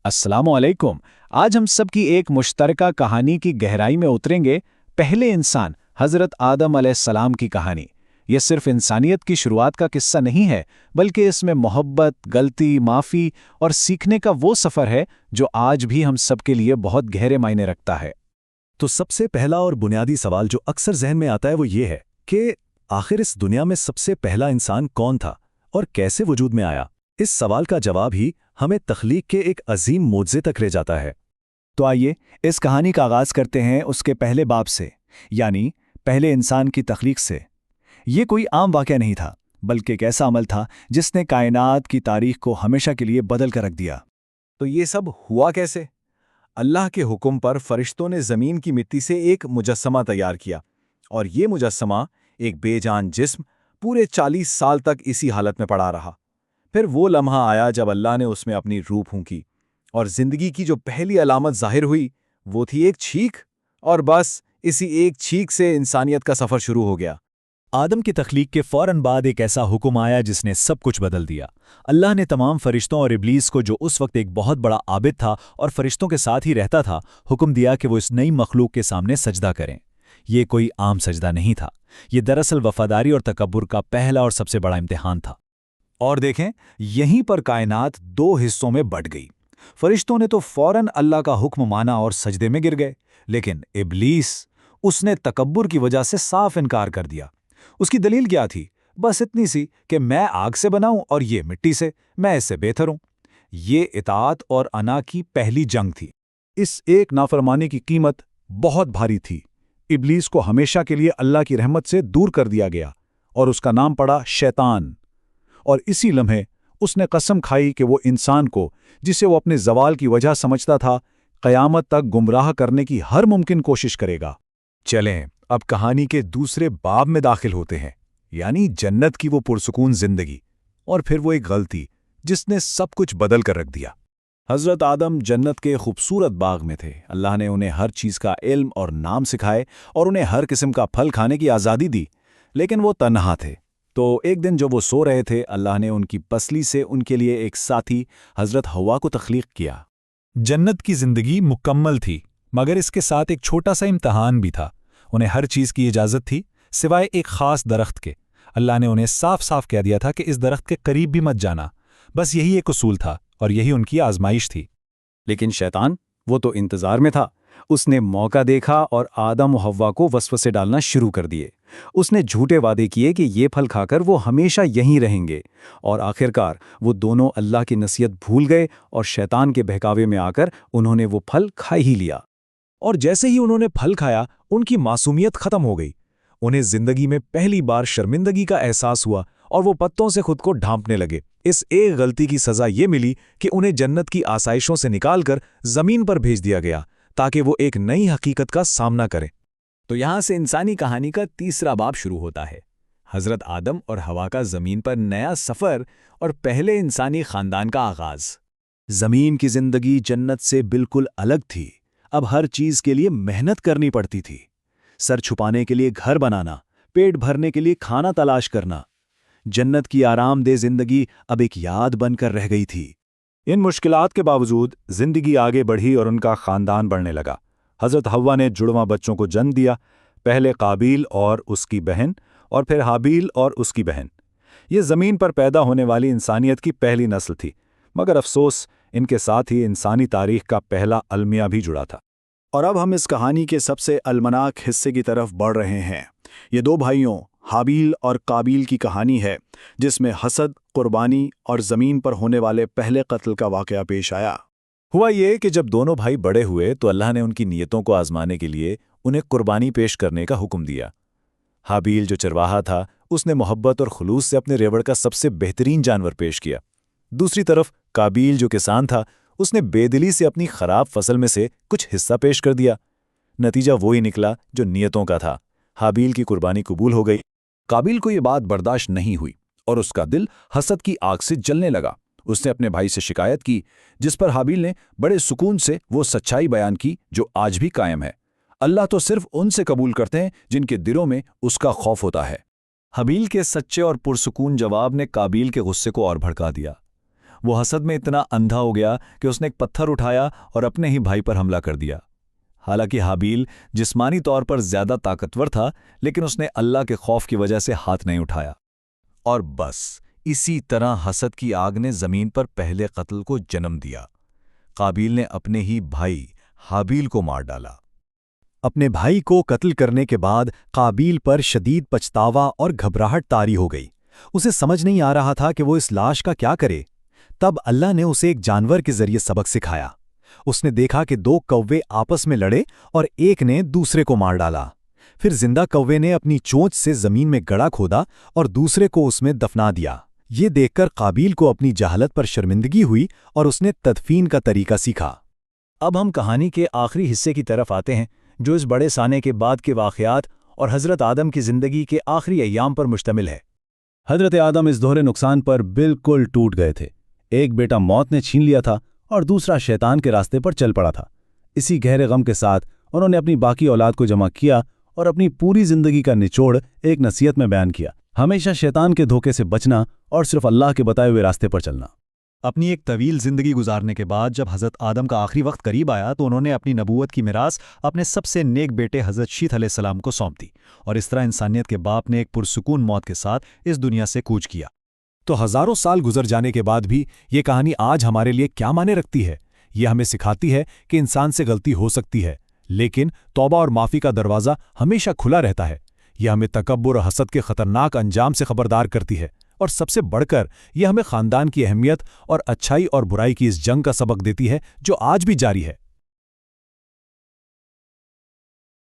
अस्सलाम वालेकुम। आज हम सब की एक मुश्तरका कहानी की गहराई में उतरेंगे। पहले इंसान हज़रत आदम अलैहिस्सलाम की कहानी। यह सिर्फ इंसानियत की शुरुआत का किस्सा नहीं है, बल्कि इसमें मोहब्बत, गलती, माफ़ी और सीखने का वो सफ़र है जो आज भी हम सब के लिए बहुत गहरे मायने रखता है। तो सबसे पहला और बुनियादी सवाल जो अक्सर जहन में आता है वो ये है कि आखिर इस दुनिया में सबसे पहला इंसान कौन था और कैसे वजूद में आया। इस सवाल का जवाब ही हमें तख्लीक के एक अजीम मोज़े तक ले जाता है। तो आइए इस कहानी का आगाज़ करते हैं उसके पहले बाब से, यानी पहले इंसान की तख्लीक से। ये कोई आम वाक़या नहीं था, बल्कि एक ऐसा अमल था जिसने कायनात की तारीख को हमेशा के लिए बदल कर रख दिया। तो ये सब हुआ कैसे? अल्लाह के हुक्म पर फरिश्तों ने ज़मीन की मिट्टी से एक मुजस्समा तैयार किया, और ये मुजस्समा, एक बेजान जिस्म, पूरे 40 साल तक इसी हालत में पड़ा रहा। फिर वो लम्हा आया जब अल्लाह ने उसमें अपनी रूह फूंकी, और ज़िंदगी की जो पहली अलामत ज़ाहिर हुई वो थी एक छींक, और बस इसी एक छींक से इंसानियत का सफ़र शुरू हो गया। आदम की तख्लीक के फ़ौरन बाद एक ऐसा हुक्म आया जिसने सब कुछ बदल दिया। अल्लाह ने तमाम फरिश्तों और इब्लीस को, जो उस वक्त एक बहुत बड़ा आबिद था और फरिश्तों के साथ ही रहता था, हुक्म दिया कि वो इस नई मखलूक के सामने सजदा करें। ये कोई आम सजदा नहीं था, ये दरअसल वफादारी और तकब्बुर का पहला और सबसे बड़ा इम्तिहान था। और देखें, यहीं पर कायनात दो हिस्सों में बट गई। फरिश्तों ने तो फौरन अल्लाह का हुक्म माना और सजदे में गिर गए, लेकिन इब्लीस, उसने तकब्बुर की वजह से साफ इनकार कर दिया। उसकी दलील क्या थी? बस इतनी सी कि मैं आग से बना हूं और ये मिट्टी से, मैं इससे बेहतर हूं। ये इताअत और अना की पहली जंग थी। इस एक नाफरमानी की कीमत बहुत भारी थी। इब्लीस को हमेशा के लिए अल्लाह की रहमत से दूर कर दिया गया और उसका नाम पड़ा शैतान। और इसी लम्हे उसने कसम खाई कि वो इंसान को, जिसे वो अपने ज़वाल की वजह समझता था, क़यामत तक गुमराह करने की हर मुमकिन कोशिश करेगा। चलें अब कहानी के दूसरे बाब में दाखिल होते हैं, यानी जन्नत की वो पुरसुकून जिंदगी, और फिर वो एक गलती जिसने सब कुछ बदल कर रख दिया। हज़रत आदम जन्नत के खूबसूरत बाग में थे। अल्लाह ने उन्हें हर चीज़ का इल्म और नाम सिखाए और उन्हें हर किस्म का फल खाने की आज़ादी दी, लेकिन वो तन्हा थे। तो एक दिन जब वो सो रहे थे, अल्लाह ने उनकी पसली से उनके लिए एक साथी हज़रत हव्वा को तख्लीक किया। जन्नत की जिंदगी मुकम्मल थी, मगर इसके साथ एक छोटा सा इम्तहान भी था। उन्हें हर चीज़ की इजाज़त थी सिवाय एक ख़ास दरख्त के। अल्लाह ने उन्हें साफ साफ कह दिया था कि इस दरख्त के करीब भी मत जाना। बस यही एक उसूल था और यही उनकी आजमाइश थी। लेकिन शैतान, वो तो इंतज़ार में था। उसने मौका देखा और आदम और हव्वा को वसवसे डालना शुरू कर दिए। उसने झूठे वादे किए कि ये फल खाकर वो हमेशा यहीं रहेंगे, और आखिरकार वो दोनों अल्लाह की नसीहत भूल गए और शैतान के बहकावे में आकर उन्होंने वो फल खा ही लिया। और जैसे ही उन्होंने फल खाया, उनकी मासूमियत खत्म हो गई। उन्हें जिंदगी में पहली बार शर्मिंदगी का एहसास हुआ और वो पत्तों से खुद को ढांपने लगे। इस एक गलती की सजा ये मिली कि उन्हें जन्नत की आसाइशों से निकालकर जमीन पर भेज दिया गया, ताकि वो एक नई हकीकत का सामना करें। तो यहाँ से इंसानी कहानी का तीसरा बाब शुरू होता है। हज़रत आदम और हवा का ज़मीन पर नया सफ़र और पहले इंसानी ख़ानदान का आगाज़। ज़मीन की ज़िंदगी जन्नत से बिल्कुल अलग थी। अब हर चीज़ के लिए मेहनत करनी पड़ती थी। सर छुपाने के लिए घर बनाना, पेट भरने के लिए खाना तलाश करना। जन्नत की आरामदेह ज़िंदगी अब एक याद बनकर रह गई थी। इन मुश्किलात के बावजूद ज़िंदगी आगे बढ़ी और उनका ख़ानदान बढ़ने लगा। हज़रत हव्वा ने जुड़वां बच्चों को जन्म दिया, पहले काबिल और उसकी बहन, और फिर हाबील और उसकी बहन। ये ज़मीन पर पैदा होने वाली इंसानियत की पहली नस्ल थी, मगर अफसोस, इनके साथ ही इंसानी तारीख का पहला अलमिया भी जुड़ा था। और अब हम इस कहानी के सबसे अलमनाक हिस्से की तरफ बढ़ रहे हैं। ये दो भाइयों हाबील और काबिल की कहानी है, जिसमें हसद, कुर्बानी और ज़मीन पर होने वाले पहले कत्ल का वाक़या पेश आया। हुआ ये कि जब दोनों भाई बड़े हुए तो अल्लाह ने उनकी नीयतों को आजमाने के लिए उन्हें कुर्बानी पेश करने का हुक्म दिया। हाबील जो चरवाहा था, उसने मोहब्बत और खुलूस से अपने रेवड़ का सबसे बेहतरीन जानवर पेश किया। दूसरी तरफ काबिल जो किसान था, उसने बेदिली से अपनी खराब फसल में से कुछ हिस्सा पेश कर दिया। नतीजा वही निकला जो नियतों का था। हाबील की कुर्बानी कबूल हो गई। काबिल को ये बात बर्दाश्त नहीं हुई और उसका दिल हसद की आग से जलने लगा। उसने अपने भाई से शिकायत की, जिस पर हाबील ने बड़े सुकून से वो सच्चाई बयान की जो आज भी कायम है। अल्लाह तो सिर्फ उनसे कबूल करते हैं जिनके दिलों में उसका खौफ होता है। हाबील के सच्चे और पुरसुकून जवाब ने काबिल के गुस्से को और भड़का दिया। وہ حسد میں اتنا اندھا ہو گیا کہ اس نے ایک پتھر اٹھایا اور اپنے ہی بھائی پر حملہ کر دیا۔ حالانکہ حابیل جسمانی طور پر زیادہ طاقتور تھا، لیکن اس نے اللہ کے خوف کی وجہ سے ہاتھ نہیں اٹھایا۔ اور بس اسی طرح حسد کی آگ نے زمین پر پہلے قتل کو جنم دیا۔ قابیل نے اپنے ہی بھائی حابیل کو مار ڈالا۔ اپنے بھائی کو قتل کرنے کے بعد قابیل پر شدید پچھتاوا اور گھبراہٹ طاری ہو گئی۔ اسے سمجھ نہیں آ رہا تھا کہ وہ اس لاش کا کیا کرے۔ تب اللہ نے اسے ایک جانور کے ذریعے سبق سکھایا۔ اس نے دیکھا کہ 2 کوے آپس میں لڑے اور ایک نے دوسرے کو مار ڈالا۔ پھر زندہ کوے نے اپنی چونچ سے زمین میں گڑھا کھودا اور دوسرے کو اس میں دفنا دیا۔ یہ دیکھ کر قابیل کو اپنی جہالت پر شرمندگی ہوئی اور اس نے تدفین کا طریقہ سیکھا۔ اب ہم کہانی کے آخری حصے کی طرف آتے ہیں، جو اس بڑے سانے کے بعد کے واقعات اور حضرت آدم کی زندگی کے آخری ایام پر مشتمل ہے۔ حضرت آدم اس دوہرے نقصان پر بالکل ٹوٹ گئے تھے۔ ایک بیٹا موت نے چھین لیا تھا اور دوسرا شیطان کے راستے پر چل پڑا تھا۔ اسی گہرے غم کے ساتھ انہوں نے اپنی باقی اولاد کو جمع کیا اور اپنی پوری زندگی کا نچوڑ ایک نصیحت میں بیان کیا: ہمیشہ شیطان کے دھوکے سے بچنا اور صرف اللہ کے بتائے ہوئے راستے پر چلنا۔ اپنی ایک طویل زندگی گزارنے کے بعد جب حضرت آدم کا آخری وقت قریب آیا تو انہوں نے اپنی نبوت کی میراث اپنے سب سے نیک بیٹے حضرت شیت علیہ السلام کو سونپ دی، اور اس طرح انسانیت کے باپ نے ایک پرسکون موت کے ساتھ اس دنیا سے کوچ کیا۔ تو ہزاروں سال گزر جانے کے بعد بھی یہ کہانی آج ہمارے لیے کیا معنی رکھتی ہے؟ یہ ہمیں سکھاتی ہے کہ انسان سے غلطی ہو سکتی ہے، لیکن توبہ اور معافی کا دروازہ ہمیشہ کھلا رہتا ہے۔ یہ ہمیں تکبر اور حسد کے خطرناک انجام سے خبردار کرتی ہے، اور سب سے بڑھ کر یہ ہمیں خاندان کی اہمیت اور اچھائی اور برائی کی اس جنگ کا سبق دیتی ہے جو آج بھی جاری ہے۔